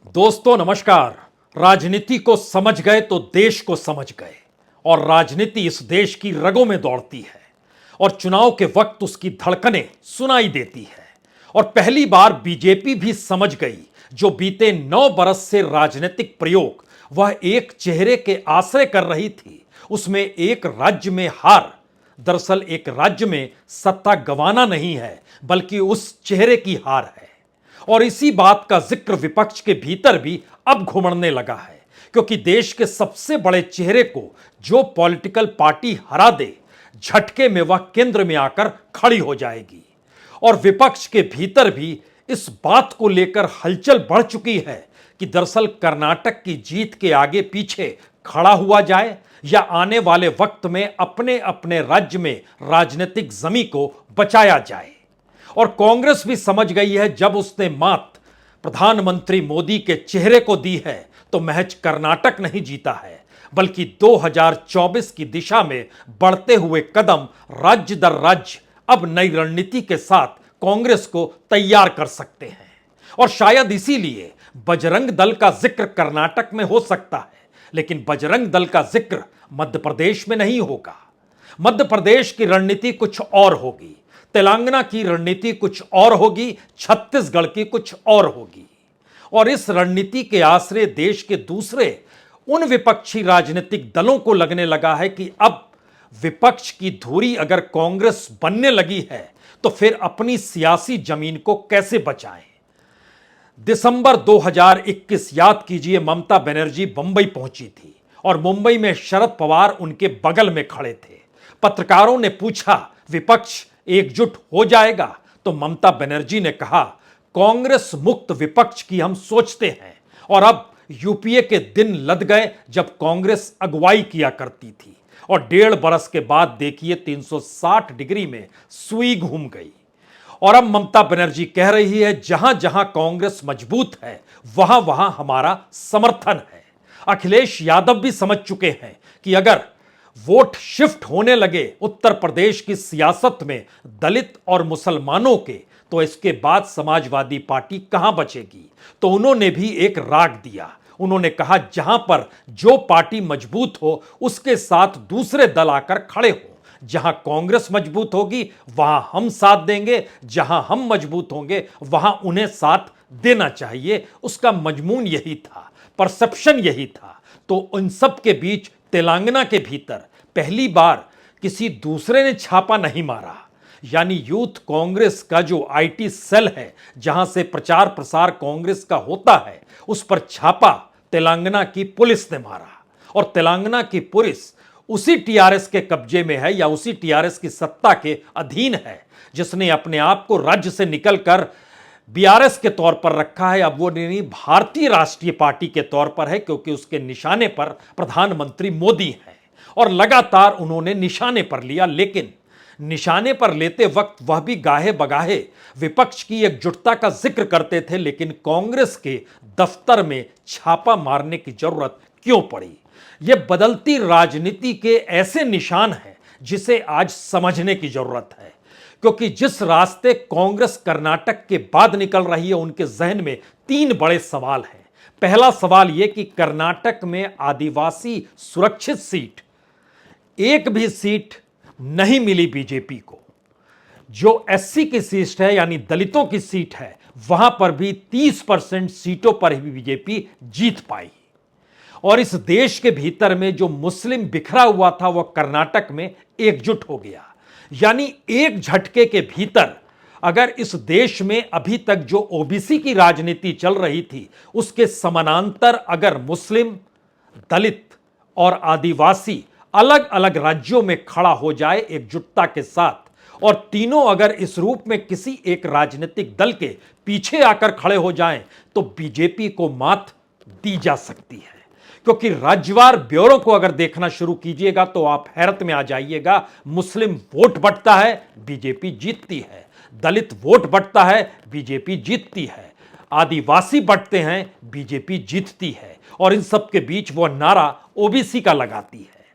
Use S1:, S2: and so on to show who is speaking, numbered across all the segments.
S1: दोस्तों नमस्कार। राजनीति को समझ गए तो देश को समझ गए। और राजनीति इस देश की रगों में दौड़ती है और चुनाव के वक्त उसकी धड़कनें सुनाई देती है। और पहली बार बीजेपी भी समझ गई, जो बीते 9 बरस से राजनीतिक प्रयोग वह एक चेहरे के आश्रय कर रही थी, उसमें एक राज्य में हार। दरअसल एक राज्य में सत्ता गंवाना नहीं है, बल्कि उस चेहरे की हार है। और इसी बात का जिक्र विपक्ष के भीतर भी अब घुमड़ने लगा है, क्योंकि देश के सबसे बड़े चेहरे को जो पॉलिटिकल पार्टी हरा दे, झटके में वह केंद्र में आकर खड़ी हो जाएगी। और विपक्ष के भीतर भी इस बात को लेकर हलचल बढ़ चुकी है कि दरअसल कर्नाटक की जीत के आगे पीछे खड़ा हुआ जाए या आने वाले वक्त में अपने अपने राज्य में राजनीतिक जमी को बचाया जाए। और कांग्रेस भी समझ गई है, जब उसने मात प्रधानमंत्री मोदी के चेहरे को दी है तो महज कर्नाटक नहीं जीता है, बल्कि 2024 की दिशा में बढ़ते हुए कदम राज्य दर राज्य अब नई रणनीति के साथ कांग्रेस को तैयार कर सकते हैं। और शायद इसीलिए बजरंग दल का जिक्र कर्नाटक में हो सकता है, लेकिन बजरंग दल का जिक्र मध्य प्रदेश में नहीं होगा। मध्य प्रदेश की रणनीति कुछ और होगी, तेलंगाना की रणनीति कुछ और होगी, छत्तीसगढ़ की कुछ और होगी। और इस रणनीति के आश्रय देश के दूसरे उन विपक्षी राजनीतिक दलों को लगने लगा है कि अब विपक्ष की धुरी अगर कांग्रेस बनने लगी है तो फिर अपनी सियासी जमीन को कैसे बचाएं। दिसंबर 2021 याद कीजिए, ममता बनर्जी बंबई पहुंची थी और मुंबई में शरद पवार उनके बगल में खड़े थे। पत्रकारों ने पूछा, विपक्ष एकजुट हो जाएगा? तो ममता बनर्जी ने कहा, कांग्रेस मुक्त विपक्ष की हम सोचते हैं। और अब यूपीए के दिन लद गए जब कांग्रेस अगुवाई किया करती थी, और 1.5 बरस के बाद देखिए 360 डिग्री में सुई घूम गई। और अब ममता बनर्जी कह रही है, जहां जहां कांग्रेस मजबूत है वहां वहां हमारा समर्थन है। अखिलेश यादव भी समझ चुके हैं कि अगर वोट शिफ्ट होने लगे उत्तर प्रदेश की सियासत में दलित और मुसलमानों के, तो इसके बाद समाजवादी पार्टी कहां बचेगी। तो उन्होंने भी एक राग दिया। उन्होंने कहा, जहां पर जो पार्टी मजबूत हो उसके साथ दूसरे दल आकर खड़े हो। जहां कांग्रेस मजबूत होगी वहां हम साथ देंगे, जहां हम मजबूत होंगे वहां उन्हें साथ देना चाहिए। उसका मजमून यही था, परसेप्शन यही था। तो इन सब के बीच तेलंगाना के भीतर पहली बार किसी दूसरे ने छापा नहीं मारा, यानी यूथ कांग्रेस का जो आईटी सेल है, जहां से प्रचार प्रसार कांग्रेस का होता है, उस पर छापा तेलंगाना की पुलिस ने मारा। और तेलंगाना की पुलिस उसी टीआरएस के कब्जे में है या उसी टीआरएस की सत्ता के अधीन है, जिसने अपने आप को राज्य से निकलकर बीआरएस के तौर पर रखा है। अब वो नहीं, भारतीय राष्ट्रीय पार्टी के तौर पर है, क्योंकि उसके निशाने पर प्रधानमंत्री मोदी हैं। और लगातार उन्होंने निशाने पर लिया, लेकिन निशाने पर लेते वक्त वह भी गाहे बगाहे विपक्ष की एकजुटता का जिक्र करते थे। लेकिन कांग्रेस के दफ्तर में छापा मारने की जरूरत क्यों पड़ी? यह बदलती राजनीति के ऐसे निशान हैं जिसे आज समझने की जरूरत है। क्योंकि जिस रास्ते कांग्रेस कर्नाटक के बाद निकल रही है, उनके जहन में 3 बड़े सवाल हैं। पहला सवाल यह कि कर्नाटक में आदिवासी सुरक्षित सीट, एक भी सीट नहीं मिली बीजेपी को। जो एससी की सीट है, यानी दलितों की सीट है, वहां पर भी 30% सीटों पर ही बीजेपी जीत पाई। और इस देश के भीतर में जो मुस्लिम बिखरा हुआ था, वह कर्नाटक में एकजुट हो गया। यानी एक झटके के भीतर अगर इस देश में अभी तक जो ओबीसी की राजनीति चल रही थी, उसके समानांतर अगर मुस्लिम, दलित और आदिवासी अलग अलग राज्यों में खड़ा हो जाए एकजुटता के साथ, और तीनों अगर इस रूप में किसी एक राजनीतिक दल के पीछे आकर खड़े हो जाएं, तो बीजेपी को मात दी जा सकती है। क्योंकि राज्यवार ब्यौरों को अगर देखना शुरू कीजिएगा तो आप हैरत में आ जाइएगा। मुस्लिम वोट बढ़ता है, बीजेपी जीतती है। दलित वोट बढ़ता है, बीजेपी जीतती है। आदिवासी बढ़ते हैं, बीजेपी जीतती है। और इन सब के बीच वह नारा ओबीसी का लगाती है।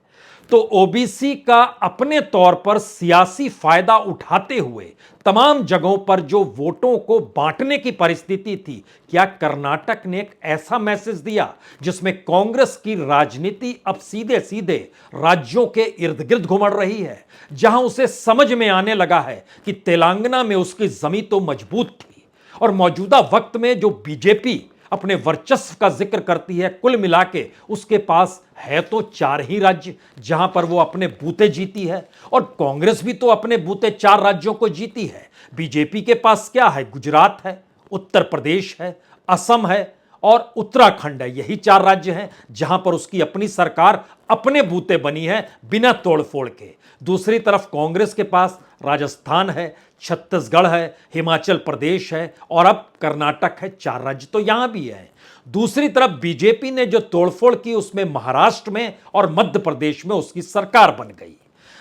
S1: तो ओबीसी का अपने तौर पर सियासी फायदा उठाते हुए तमाम जगहों पर जो वोटों को बांटने की परिस्थिति थी, क्या कर्नाटक ने एक ऐसा मैसेज दिया जिसमें कांग्रेस की राजनीति अब सीधे सीधे राज्यों के इर्द गिर्द घुमड़ रही है, जहां उसे समझ में आने लगा है कि तेलंगाना में उसकी जमीन तो मजबूत थी और मौजूदा वक्त में जो बीजेपी अपने वर्चस्व का जिक्र करती है, कुल मिला के उसके पास है तो 4 ही राज्य जहां पर वो अपने बूते जीती है, और कांग्रेस भी तो अपने बूते 4 राज्यों को जीती है। बीजेपी के पास क्या है? गुजरात है, उत्तर प्रदेश है, असम है और उत्तराखंड है। यही 4 राज्य हैं जहां पर उसकी अपनी सरकार अपने बूते बनी है बिना तोड़फोड़ के। दूसरी तरफ कांग्रेस के पास राजस्थान है, छत्तीसगढ़ है, हिमाचल प्रदेश है और अब कर्नाटक है। 4 राज्य तो यहां भी है। दूसरी तरफ बीजेपी ने जो तोड़फोड़ की उसमें महाराष्ट्र में और मध्य प्रदेश में उसकी सरकार बन गई।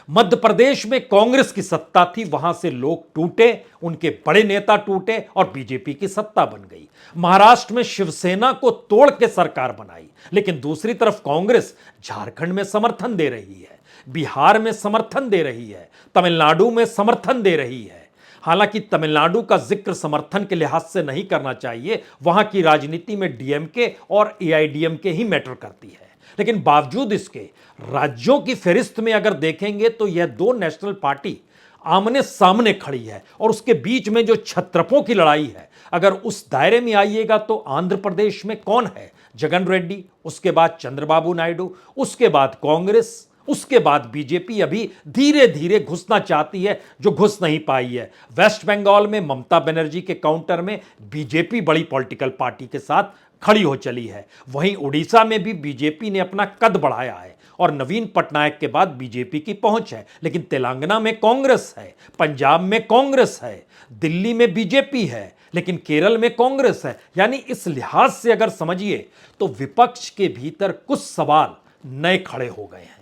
S1: मध्य प्रदेश में कांग्रेस की सत्ता थी, वहां से लोग टूटे, उनके बड़े नेता टूटे और बीजेपी की सत्ता बन गई। महाराष्ट्र में शिवसेना को तोड़ के सरकार बनाई, लेकिन दूसरी तरफ कांग्रेस झारखंड में समर्थन दे रही है, बिहार में समर्थन दे रही है, तमिलनाडु में समर्थन दे रही है। हालांकि तमिलनाडु का जिक्र समर्थन के लिहाज से नहीं करना चाहिए, वहां की राजनीति में डीएमके और एआईडीएमके ही मैटर करती है। लेकिन बावजूद इसके राज्यों की फहरिस्त में अगर देखेंगे तो यह 2 नेशनल पार्टी आमने सामने खड़ी है और उसके बीच में जो छत्रपों की लड़ाई है, अगर उस दायरे में आइएगा तो आंध्र प्रदेश में कौन है? जगन रेड्डी, उसके बाद चंद्रबाबू नायडू, उसके बाद कांग्रेस, उसके बाद बीजेपी अभी धीरे धीरे घुसना चाहती है, जो घुस नहीं पाई है। वेस्ट बंगाल में ममता बनर्जी के काउंटर में बीजेपी बड़ी पॉलिटिकल पार्टी के साथ खड़ी हो चली है। वहीं उड़ीसा में भी बीजेपी ने अपना कद बढ़ाया है और नवीन पटनायक के बाद बीजेपी की पहुंच है। लेकिन तेलंगाना में कांग्रेस है, पंजाब में कांग्रेस है, दिल्ली में बीजेपी है, लेकिन केरल में कांग्रेस है। यानी इस लिहाज से अगर समझिए तो विपक्ष के भीतर कुछ सवाल नए खड़े हो गए हैं।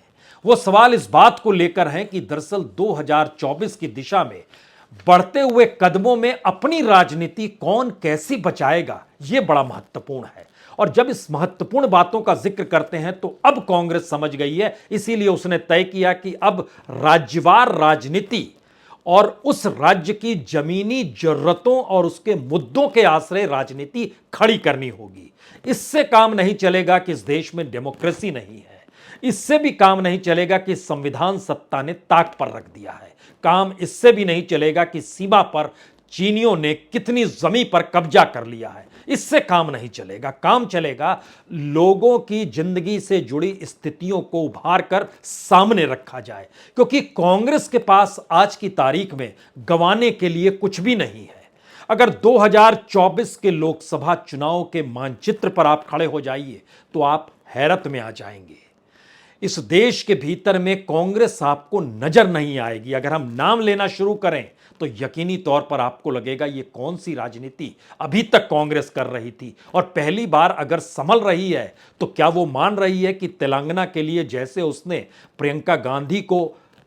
S1: वो सवाल इस बात को लेकर हैं कि दरअसल 2024 की दिशा में बढ़ते हुए कदमों में अपनी राजनीति कौन कैसी बचाएगा, यह बड़ा महत्वपूर्ण है। और जब इस महत्वपूर्ण बातों का जिक्र करते हैं तो अब कांग्रेस समझ गई है, इसीलिए उसने तय किया कि अब राज्यवार राजनीति और उस राज्य की जमीनी जरूरतों और उसके मुद्दों के आश्रय राजनीति खड़ी करनी होगी। इससे काम नहीं चलेगा कि इस देश में डेमोक्रेसी नहीं है, इससे भी काम नहीं चलेगा कि संविधान सत्ता ने ताक पर रख दिया है, काम इससे भी नहीं चलेगा कि सीमा पर चीनियों ने कितनी जमीन पर कब्जा कर लिया है, इससे काम नहीं चलेगा। काम चलेगा लोगों की जिंदगी से जुड़ी स्थितियों को उभार कर सामने रखा जाए, क्योंकि कांग्रेस के पास आज की तारीख में गंवाने के लिए कुछ भी नहीं है। अगर 2024 के लोकसभा चुनाव के मानचित्र पर आप खड़े हो जाइए तो आप हैरत में आ जाएंगे। इस देश के भीतर में कांग्रेस आपको नजर नहीं आएगी। अगर हम नाम लेना शुरू करें तो यकीनी तौर पर आपको लगेगा ये कौन सी राजनीति अभी तक कांग्रेस कर रही थी, और पहली बार अगर संभल रही है तो क्या वो मान रही है कि तेलंगाना के लिए जैसे उसने प्रियंका गांधी को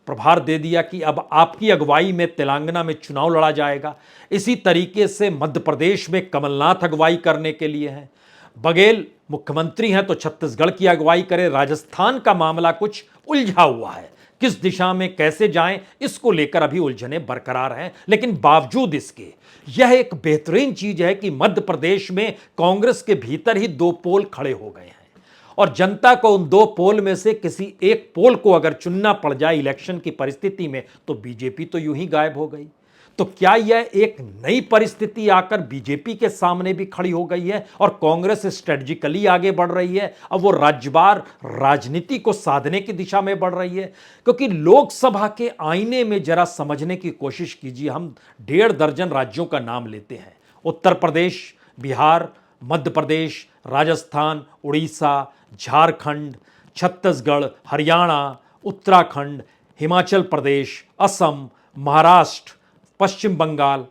S1: प्रभार दे दिया कि अब आपकी अगुवाई में तेलंगाना में चुनाव लड़ा जाएगा, इसी तरीके से मध्य प्रदेश में कमलनाथ अगुवाई करने के लिए हैं, बघेल मुख्यमंत्री हैं तो छत्तीसगढ़ की अगुवाई करे, राजस्थान का मामला कुछ उलझा हुआ है, किस दिशा में कैसे जाएं इसको लेकर अभी उलझने बरकरार हैं। लेकिन बावजूद इसके यह एक बेहतरीन चीज है कि मध्य प्रदेश में कांग्रेस के भीतर ही 2 पोल खड़े हो गए हैं और जनता को उन 2 पोल में से किसी एक पोल को अगर चुनना पड़ जाए इलेक्शन की परिस्थिति में तो बीजेपी तो यूं ही गायब हो गई। तो क्या यह एक नई परिस्थिति आकर बीजेपी के सामने भी खड़ी हो गई है और कांग्रेस स्ट्रेटजिकली आगे बढ़ रही है, अब वो राज्यवार राजनीति को साधने की दिशा में बढ़ रही है? क्योंकि लोकसभा के आईने में जरा समझने की कोशिश कीजिए। हम 1.5 दर्जन राज्यों का नाम लेते हैं, उत्तर प्रदेश, बिहार, मध्य प्रदेश, राजस्थान, उड़ीसा, झारखंड, छत्तीसगढ़, हरियाणा, उत्तराखंड, हिमाचल प्रदेश, असम, महाराष्ट्र, पश्चिम बंगाल,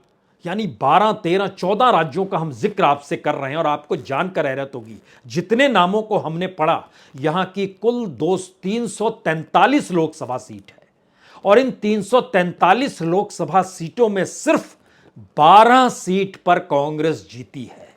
S1: यानी 12, 13, 14 राज्यों का हम जिक्र आपसे कर रहे हैं। और आपको जानकर हैरत होगी जितने नामों को हमने पढ़ा, यहां की कुल 343 लोकसभा सीट है और इन 343 लोकसभा सीटों में सिर्फ 12 सीट पर कांग्रेस जीती है।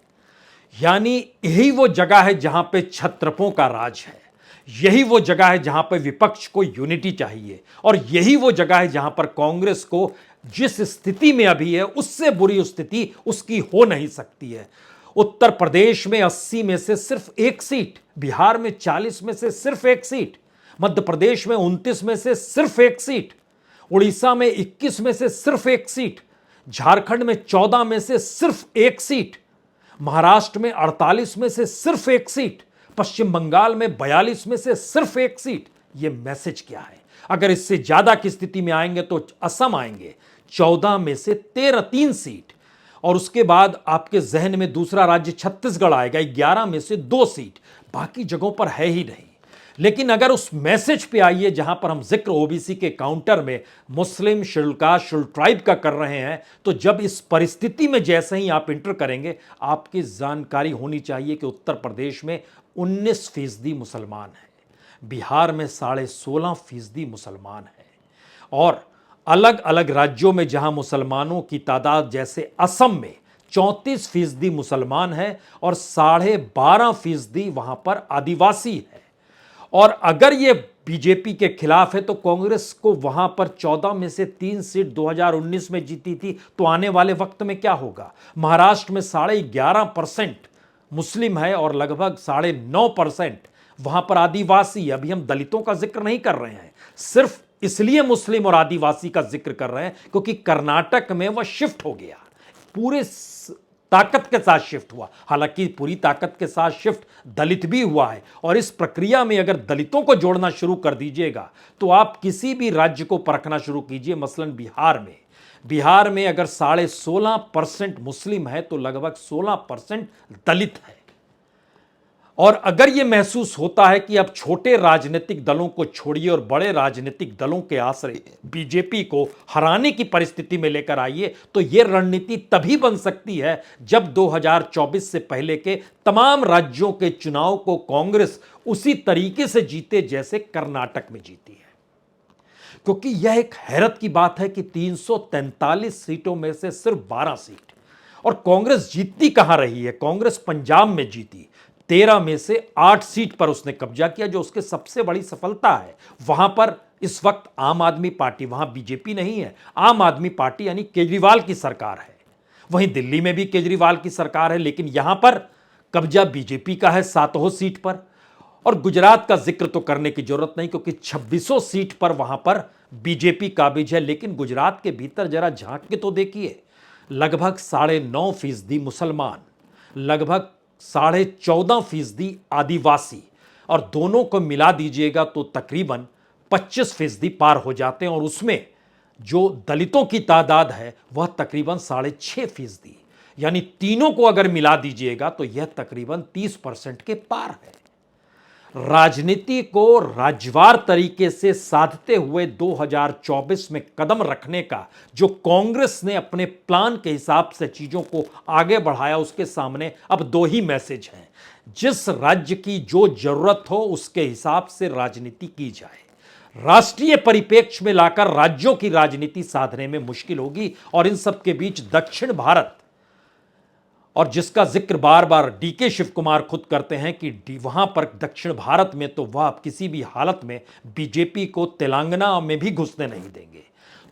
S1: यानी यही वो जगह है जहां पे छत्रपों का राज है, यही वो जगह है जहां पर विपक्ष को यूनिटी चाहिए और यही वो जगह है जहां पर कांग्रेस को जिस स्थिति में अभी है उससे बुरी स्थिति उसकी हो नहीं सकती है। उत्तर प्रदेश में 80 में से सिर्फ एक सीट, बिहार में 40 में से सिर्फ एक सीट, मध्य प्रदेश में 29 में से सिर्फ एक सीट, उड़ीसा में 21 में से सिर्फ एक सीट, झारखंड में 14 में से सिर्फ एक सीट, महाराष्ट्र में 48 में से सिर्फ एक सीट, पश्चिम बंगाल में 42 में से सिर्फ एक सीट। यह मैसेज क्या है? अगर इससे ज्यादा की स्थिति में आएंगे तो असम आएंगे 14 में से 3 सीट, और उसके बाद आपके जहन में दूसरा राज्य छत्तीसगढ़ आएगा 11 में से 2 सीट, बाकी जगहों पर है ही नहीं। लेकिन अगर उस मैसेज पे आइए जहां पर हम जिक्र ओबीसी के काउंटर में मुस्लिम, शेड्यूल कास्ट, शेड्यूल ट्राइब का कर रहे हैं, तो जब इस परिस्थिति में जैसे ही आप इंटर करेंगे, आपकी जानकारी होनी चाहिए कि उत्तर प्रदेश में 19% मुसलमान है, बिहार में 16.5% मुसलमान है, और अलग अलग राज्यों में जहां मुसलमानों की तादाद जैसे असम में 34% मुसलमान है और 12.5% वहां पर आदिवासी है। और अगर ये बीजेपी के खिलाफ है तो कांग्रेस को वहां पर 14 में से 3 सीट 2019 में जीती थी, तो आने वाले वक्त में क्या होगा? महाराष्ट्र में 11.5% मुस्लिम है और लगभग 9.5% वहां पर आदिवासी। अभी हम दलितों का जिक्र नहीं कर रहे हैं, सिर्फ इसलिए मुस्लिम और आदिवासी का जिक्र कर रहे हैं क्योंकि कर्नाटक में वह शिफ्ट हो गया, पूरे ताकत के साथ शिफ्ट हुआ। हालांकि पूरी ताकत के साथ शिफ्ट दलित भी हुआ है, और इस प्रक्रिया में अगर दलितों को जोड़ना शुरू कर दीजिएगा तो आप किसी भी राज्य को परखना शुरू कीजिए। मसलन बिहार में अगर 16.5% मुस्लिम है तो लगभग 16% दलित है। और अगर यह महसूस होता है कि अब छोटे राजनीतिक दलों को छोड़िए और बड़े राजनीतिक दलों के आश्रय बीजेपी को हराने की परिस्थिति में लेकर आइए, तो यह रणनीति तभी बन सकती है जब 2024 से पहले के तमाम राज्यों के चुनाव को कांग्रेस उसी तरीके से जीते जैसे कर्नाटक में जीती है। क्योंकि यह एक हैरत की बात है कि 343 सीटों में से सिर्फ 12 सीट, और कांग्रेस जीतती कहां रही है? कांग्रेस पंजाब में जीती, 13 में से 8 सीट पर उसने कब्जा किया, जो उसके सबसे बड़ी सफलता है। वहां पर इस वक्त आम आदमी पार्टी, वहां बीजेपी नहीं है, आम आदमी पार्टी यानी केजरीवाल की सरकार है। वहीं दिल्ली में भी केजरीवाल की सरकार है, लेकिन यहां पर कब्जा बीजेपी का है 7 सीट पर। और गुजरात का जिक्र तो करने की जरूरत नहीं क्योंकि 26 सीट पर वहां पर बीजेपी काबिज है। लेकिन गुजरात के भीतर जरा झांक के तो देखिए, लगभग 9.5% मुसलमान, लगभग 14.5% आदिवासी, और दोनों को मिला दीजिएगा तो तकरीबन 25% पार हो जाते हैं। और उसमें जो दलितों की तादाद है वह तकरीबन 6.5%, यानी तीनों को अगर मिला दीजिएगा तो यह तकरीबन 30% के पार है। राजनीति को राज्यवार तरीके से साधते हुए 2024 में कदम रखने का जो कांग्रेस ने अपने प्लान के हिसाब से चीजों को आगे बढ़ाया, उसके सामने अब 2 ही मैसेज हैं। जिस राज्य की जो जरूरत हो उसके हिसाब से राजनीति की जाए। राष्ट्रीय परिप्रेक्ष्य में लाकर राज्यों की राजनीति साधने में मुश्किल होगी, और इन सब के बीच दक्षिण भारत, और जिसका जिक्र बार बार डीके शिव कुमार खुद करते हैं कि वहां पर दक्षिण भारत में तो वह किसी भी हालत में बीजेपी को तेलंगाना में भी घुसने नहीं देंगे।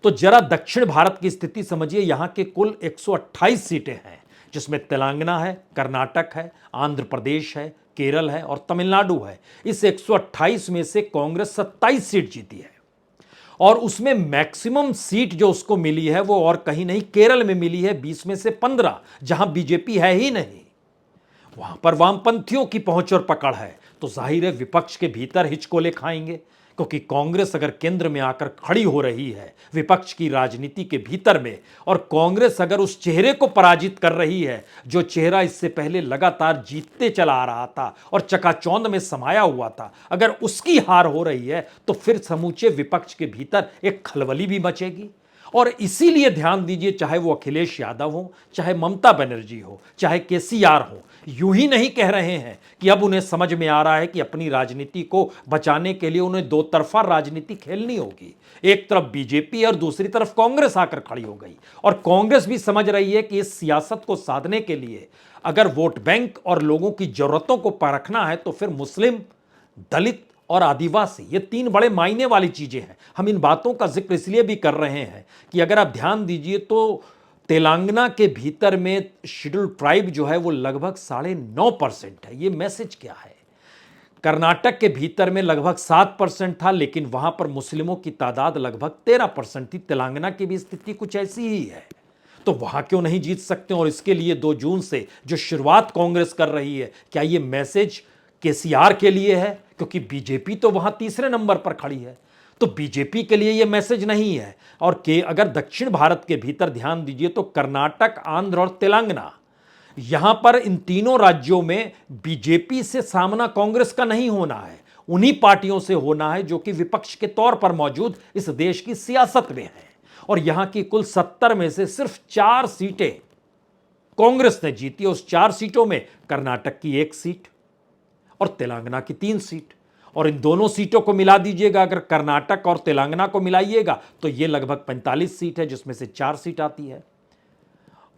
S1: तो जरा दक्षिण भारत की स्थिति समझिए। यहां के कुल 128 सीटें हैं, जिसमें तेलंगाना है, कर्नाटक है, आंध्र प्रदेश है, केरल है और तमिलनाडु है। इस 128 में से कांग्रेस 27 सीट जीती है, और उसमें मैक्सिमम सीट जो उसको मिली है वो और कहीं नहीं, केरल में मिली है 20 में से 15, जहां बीजेपी है ही नहीं। वहां पर वामपंथियों की पहुंच और पकड़ है, तो जाहिर है विपक्ष के भीतर हिचकोले खाएंगे, क्योंकि कांग्रेस अगर केंद्र में आकर खड़ी हो रही है विपक्ष की राजनीति के भीतर में, और कांग्रेस अगर उस चेहरे को पराजित कर रही है जो चेहरा इससे पहले लगातार जीतते चला आ रहा था और चकाचौंध में समाया हुआ था, अगर उसकी हार हो रही है तो फिर समूचे विपक्ष के भीतर एक खलबली भी मचेगी। और इसीलिए ध्यान दीजिए, चाहे वो अखिलेश यादव हो, चाहे ममता बनर्जी हो, चाहे केसीआर हो, यूं ही नहीं कह रहे हैं कि अब उन्हें समझ में आ रहा है कि अपनी राजनीति को बचाने के लिए उन्हें 2 तरफा राजनीति खेलनी होगी। एक तरफ बीजेपी और दूसरी तरफ कांग्रेस आकर खड़ी हो गई, और कांग्रेस भी समझ रही है कि इस सियासत को साधने के लिए अगर वोट बैंक और लोगों की जरूरतों को परखना है तो फिर मुस्लिम, दलित और आदिवासी, ये तीन बड़े मायने वाली चीजें हैं। हम इन बातों का जिक्र इसलिए भी कर रहे हैं कि अगर आप ध्यान दीजिए तो तेलंगाना के भीतर में शेड्यूल ट्राइब जो है वो लगभग 9.5% है। ये मैसेज क्या है? कर्नाटक के भीतर में लगभग 7% था, लेकिन वहां पर मुस्लिमों की तादाद लगभग 13% थी। तेलंगाना की भी स्थिति कुछ ऐसी ही है। तो वहां क्यों नहीं जीत सकते? और इसके लिए 2 जून से जो शुरुआत कांग्रेस कर रही है, क्या ये मैसेज केसीआर के लिए है? क्योंकि बीजेपी तो वहां तीसरे नंबर पर खड़ी है, तो बीजेपी के लिए यह मैसेज नहीं है। और अगर दक्षिण भारत के भीतर ध्यान दीजिए तो कर्नाटक, आंध्र और तेलंगाना, यहां पर इन तीनों राज्यों में बीजेपी से सामना कांग्रेस का नहीं होना है, उन्हीं पार्टियों से होना है जो कि विपक्ष के तौर पर मौजूद इस देश की सियासत में है। और यहां की कुल 70 में से सिर्फ 4 सीटें कांग्रेस ने जीती। उस 4 सीटों में कर्नाटक की 1 सीट और तेलंगाना की 3 सीट। और इन दोनों सीटों को मिला दीजिएगा, अगर कर्नाटक और तेलंगाना को मिलाइएगा तो यह लगभग 45 सीट है, जिसमें से 4 सीट आती है।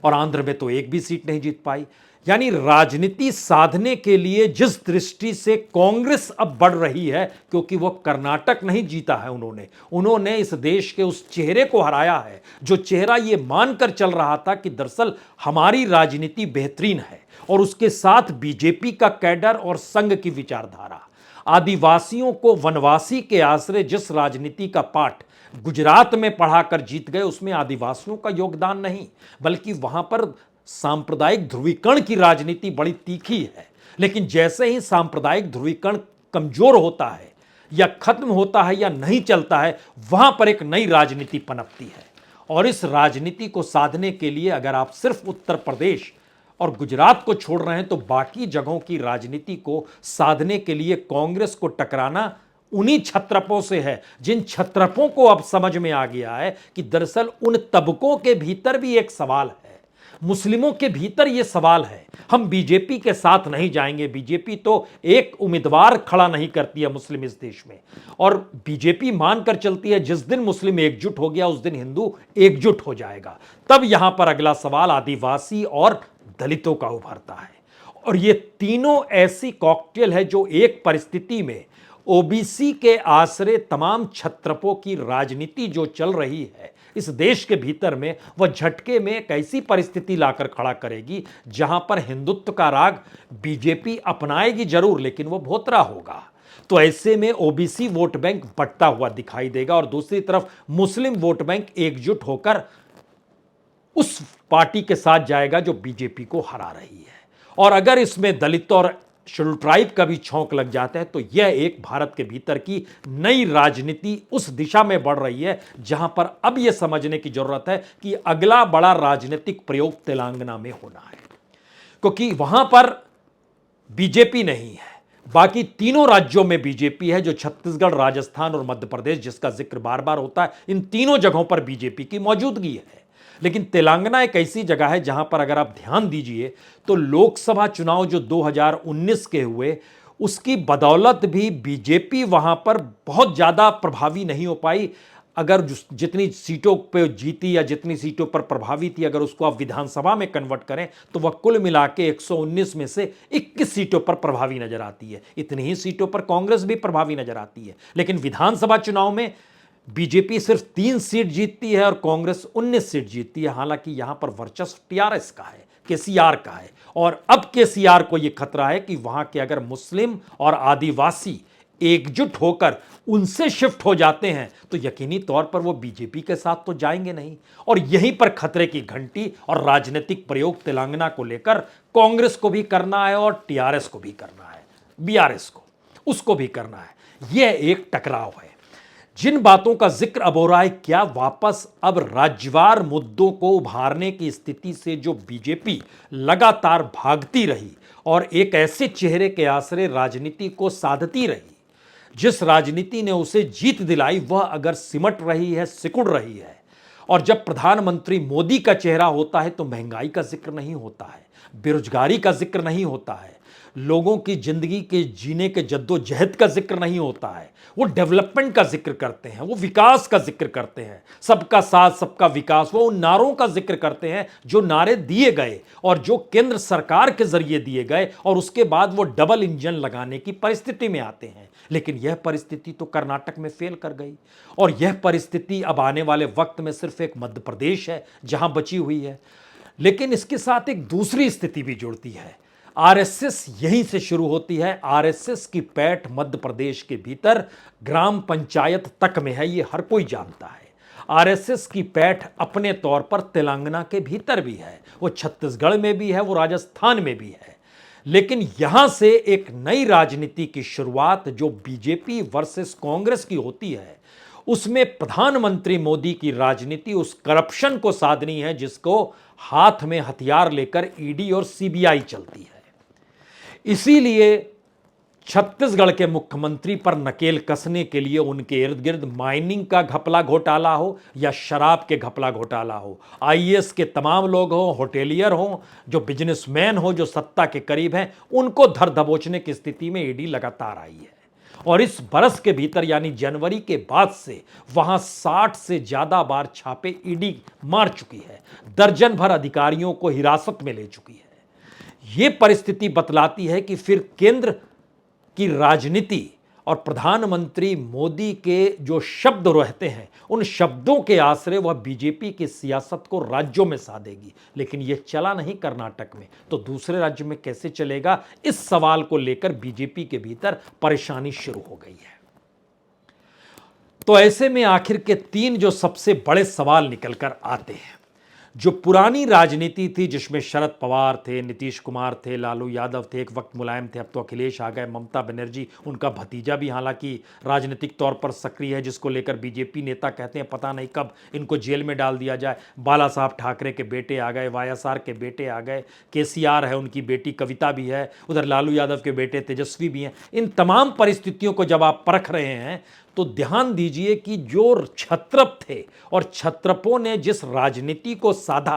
S1: और आंध्र में तो 1 भी सीट नहीं जीत पाई। यानी राजनीति साधने के लिए जिस दृष्टि से कांग्रेस अब बढ़ रही है, क्योंकि वह कर्नाटक नहीं जीता है, उन्होंने इस देश के उस चेहरे को हराया है जो चेहरा यह मानकर चल रहा था कि दरअसल हमारी राजनीति बेहतरीन है। और उसके साथ बीजेपी का कैडर और संघ की विचारधारा, आदिवासियों को वनवासी के आश्रय जिस राजनीति का पाठ गुजरात में पढ़ाकर जीत गए, उसमें आदिवासियों का योगदान नहीं, बल्कि वहां पर सांप्रदायिक ध्रुवीकरण की राजनीति बड़ी तीखी है। लेकिन जैसे ही सांप्रदायिक ध्रुवीकरण कमजोर होता है या खत्म होता है या नहीं चलता है, वहां पर एक नई राजनीति पनपती है। और इस राजनीति को साधने के लिए अगर आप सिर्फ उत्तर प्रदेश और गुजरात को छोड़ रहे हैं, तो बाकी जगहों की राजनीति को साधने के लिए कांग्रेस को टकराना उन्हीं छत्रपों से है, जिन छत्रपों को अब समझ में आ गया है कि दरअसल उन तबकों के भीतर भी एक सवाल है, मुस्लिमों के भीतर यह सवाल है। हम बीजेपी के साथ नहीं जाएंगे। बीजेपी तो एक उम्मीदवार खड़ा नहीं करती है मुस्लिम इस देश में, और बीजेपी मानकर चलती है जिस दिन मुस्लिम एकजुट हो गया उस दिन हिंदू एकजुट हो जाएगा। तब यहां पर अगला सवाल आदिवासी और दलितों का उभरता है। और ये तीनों ऐसी कॉकटेल है जो एक परिस्थिति में ओबीसी के आश्रय तमाम छत्रपों की राजनीति जो चल रही है इस देश के भीतर में, वह झटके में एक ऐसी परिस्थिति लाकर खड़ा करेगी जहां पर हिंदुत्व का राग बीजेपी अपनाएगी जरूर, लेकिन वह भोतरा होगा। तो ऐसे में ओबीसी वोट बैंक बढ़ता हुआ दिखाई देगा और दूसरी तरफ मुस्लिम वोट बैंक एकजुट होकर उस पार्टी के साथ जाएगा जो बीजेपी को हरा रही है। और अगर इसमें दलित और शेड्यूल ट्राइब का भी छौंक लग जाता है तो यह एक भारत के भीतर की नई राजनीति उस दिशा में बढ़ रही है जहां पर अब यह समझने की जरूरत है कि अगला बड़ा राजनीतिक प्रयोग तेलंगाना में होना है, क्योंकि वहां पर बीजेपी नहीं है। बाकी तीनों राज्यों में बीजेपी है, जो छत्तीसगढ़, राजस्थान और मध्य प्रदेश जिसका जिक्र बार बार होता है, इन तीनों जगहों पर बीजेपी की मौजूदगी है। लेकिन तेलंगाना एक ऐसी जगह है जहां पर अगर आप ध्यान दीजिए तो लोकसभा चुनाव जो 2019 के हुए उसकी बदौलत भी बीजेपी वहां पर बहुत ज्यादा प्रभावी नहीं हो पाई। अगर जितनी सीटों पे जीती या जितनी सीटों पर प्रभावी थी, अगर उसको आप विधानसभा में कन्वर्ट करें तो वह कुल मिला के 119 में से 21 सीटों पर प्रभावी नजर आती है। इतनी ही सीटों पर कांग्रेस भी प्रभावी नजर आती है। लेकिन विधानसभा चुनाव में बीजेपी सिर्फ 3 सीट जीतती है और कांग्रेस 19 सीट जीतती है। हालांकि यहां पर वर्चस्व टीआरएस का है, केसीआर का है। और अब केसीआर को यह खतरा है कि वहां के अगर मुस्लिम और आदिवासी एकजुट होकर उनसे शिफ्ट हो जाते हैं तो यकीनी तौर पर वो बीजेपी के साथ तो जाएंगे नहीं। और यहीं पर खतरे की घंटी और राजनीतिक प्रयोग तेलंगाना को लेकर कांग्रेस को भी करना है और टीआरएस को भी करना है, बीआरएस को उसको भी करना है। यह एक टकराव है। जिन बातों का जिक्र अब हो रहा है, क्या वापस अब राज्यवार मुद्दों को उभारने की स्थिति से जो बीजेपी लगातार भागती रही और एक ऐसे चेहरे के आश्रय राजनीति को साधती रही जिस राजनीति ने उसे जीत दिलाई, वह अगर सिमट रही है, सिकुड़ रही है। और जब प्रधानमंत्री मोदी का चेहरा होता है तो महंगाई का जिक्र नहीं होता है, बेरोजगारी का जिक्र नहीं होता है, लोगों की जिंदगी के जीने के जद्दोजहद का जिक्र नहीं होता है। वो डेवलपमेंट का जिक्र करते हैं, वो विकास का जिक्र करते हैं, सबका साथ सबका विकास, वो उन नारों का जिक्र करते हैं जो नारे दिए गए और जो केंद्र सरकार के जरिए दिए गए, और उसके बाद वो डबल इंजन लगाने की परिस्थिति में आते हैं। लेकिन यह परिस्थिति तो कर्नाटक में फेल कर गई, और यह परिस्थिति अब आने वाले वक्त में सिर्फ एक मध्य प्रदेश है जहां बची हुई है। लेकिन इसके साथ एक दूसरी स्थिति भी जुड़ती है। आरएसएस यहीं से शुरू होती है। आरएसएस की पैठ मध्य प्रदेश के भीतर ग्राम पंचायत तक में है, यह हर कोई जानता है। आरएसएस की पैठ अपने तौर पर तेलंगाना के भीतर भी है, वो छत्तीसगढ़ में भी है, वो राजस्थान में भी है। लेकिन यहां से एक नई राजनीति की शुरुआत जो बीजेपी वर्सेस कांग्रेस की होती है, उसमें प्रधानमंत्री मोदी की राजनीति उस करप्शन को साधनी है जिसको हाथ में हथियार लेकर ईडी और सीबीआई चलती है। इसीलिए छत्तीसगढ़ के मुख्यमंत्री पर नकेल कसने के लिए उनके इर्द गिर्द माइनिंग का घपला घोटाला हो या शराब के घपला घोटाला हो, आईएएस के तमाम लोग हों, होटेलियर हों, जो बिजनेसमैन हो, जो सत्ता के करीब हैं, उनको धर दबोचने की स्थिति में ईडी लगातार आई है। और इस बरस के भीतर यानी जनवरी के बाद से वहां 60 से ज्यादा बार छापे ईडी मार चुकी है, दर्जन भर अधिकारियों को हिरासत में ले चुकी है। यह परिस्थिति बतलाती है कि फिर केंद्र की राजनीति और प्रधानमंत्री मोदी के जो शब्द रहते हैं, उन शब्दों के आश्रय वह बीजेपी की सियासत को राज्यों में साधेगी। लेकिन यह चला नहीं कर्नाटक में, तो दूसरे राज्य में कैसे चलेगा? इस सवाल को लेकर बीजेपी के भीतर परेशानी शुरू हो गई है। तो ऐसे में आखिर के तीन जो सबसे बड़े सवाल निकल कर आते हैं, जो पुरानी राजनीति थी जिसमें शरद पवार थे, नीतीश कुमार थे, लालू यादव थे, एक वक्त मुलायम थे, अब तो अखिलेश आ गए, ममता बनर्जी, उनका भतीजा भी हालांकि राजनीतिक तौर पर सक्रिय है, जिसको लेकर बीजेपी नेता कहते हैं पता नहीं कब इनको जेल में डाल दिया जाए। बाला साहब ठाकरे के बेटे आ गए, वाईएसआर के बेटे आ गए, केसीआर है, उनकी बेटी कविता भी है, उधर लालू यादव के बेटे तेजस्वी भी हैं। इन तमाम परिस्थितियों को जब आप परख रहे हैं तो ध्यान दीजिए कि जो क्षत्रप थे और क्षत्रपों ने जिस राजनीति को साधा,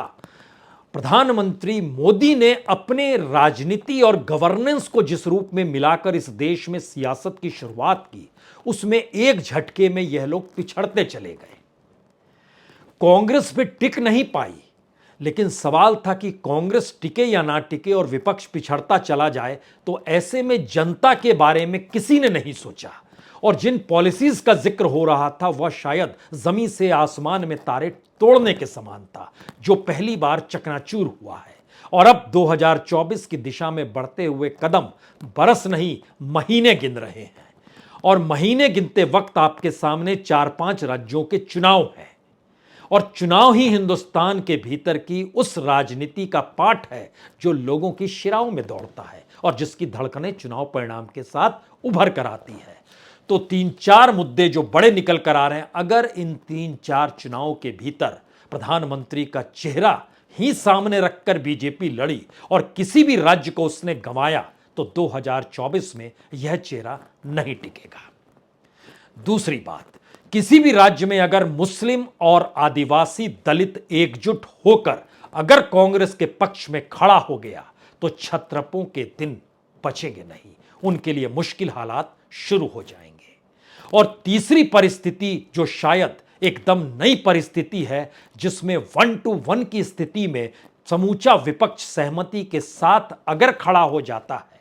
S1: प्रधानमंत्री मोदी ने अपने राजनीति और गवर्नेंस को जिस रूप में मिलाकर इस देश में सियासत की शुरुआत की, उसमें एक झटके में यह लोग पिछड़ते चले गए। कांग्रेस पे टिक नहीं पाई, लेकिन सवाल था कि कांग्रेस टिके या ना टिके और विपक्ष पिछड़ता चला जाए, तो ऐसे में जनता के बारे में किसी ने नहीं सोचा। और जिन पॉलिसीज का जिक्र हो रहा था वह शायद जमीन से आसमान में तारे तोड़ने के समान था, जो पहली बार चकनाचूर हुआ है। और अब 2024 की दिशा में बढ़ते हुए कदम बरस नहीं महीने गिन रहे हैं, और महीने गिनते वक्त आपके सामने 4-5 राज्यों के चुनाव हैं, और चुनाव ही हिंदुस्तान के भीतर की उस राजनीति का पाठ है जो लोगों की शिराओं में दौड़ता है और जिसकी धड़कनें चुनाव परिणाम के साथ उभर कर आती है। तो 3-4 मुद्दे जो बड़े निकल कर आ रहे हैं, अगर इन 3-4 चुनावों के भीतर प्रधानमंत्री का चेहरा ही सामने रखकर बीजेपी लड़ी और किसी भी राज्य को उसने गंवाया, तो 2024 में यह चेहरा नहीं टिकेगा। दूसरी बात, किसी भी राज्य में अगर मुस्लिम और आदिवासी दलित एकजुट होकर अगर कांग्रेस के पक्ष में खड़ा हो गया, तो क्षत्रपों के दिन बचेंगे नहीं, उनके लिए मुश्किल हालात शुरू हो जाएंगे। और तीसरी परिस्थिति जो शायद एकदम नई परिस्थिति है, जिसमें 1 to 1 की स्थिति में समूचा विपक्ष सहमति के साथ अगर खड़ा हो जाता है,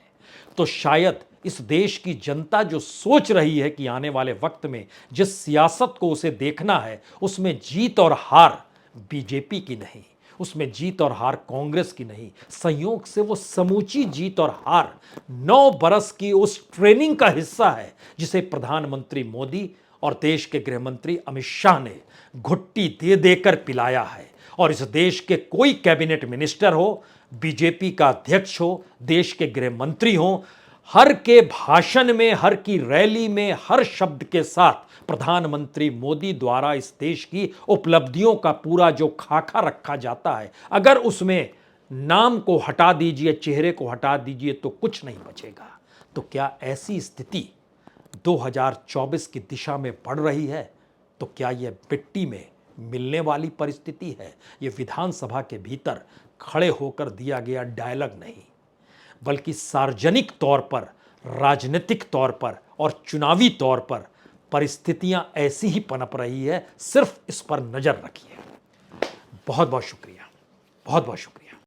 S1: तो शायद इस देश की जनता जो सोच रही है कि आने वाले वक्त में जिस सियासत को उसे देखना है, उसमें जीत और हार बीजेपी की नहीं, उसमें जीत और हार कांग्रेस की नहीं, संयोग से वो समूची जीत और हार 9 बरस की उस ट्रेनिंग का हिस्सा है जिसे प्रधानमंत्री मोदी और देश के गृहमंत्री अमित शाह ने घुट्टी दे देकर पिलाया है। और इस देश के कोई कैबिनेट मिनिस्टर हो, बीजेपी का अध्यक्ष हो, देश के गृह मंत्री हो, हर के भाषण में, हर की रैली में, हर शब्द के साथ प्रधानमंत्री मोदी द्वारा इस देश की उपलब्धियों का पूरा जो खाका रखा जाता है, अगर उसमें नाम को हटा दीजिए, चेहरे को हटा दीजिए, तो कुछ नहीं बचेगा। तो क्या ऐसी स्थिति 2024 की दिशा में बढ़ रही है? तो क्या यह मिट्टी में मिलने वाली परिस्थिति है? यह विधानसभा के भीतर खड़े होकर दिया गया डायलॉग नहीं, बल्कि सार्वजनिक तौर पर, राजनीतिक तौर पर और चुनावी तौर पर परिस्थितियां ऐसी ही पनप रही है। सिर्फ इस पर नजर रखिए। बहुत बहुत शुक्रिया, बहुत बहुत शुक्रिया।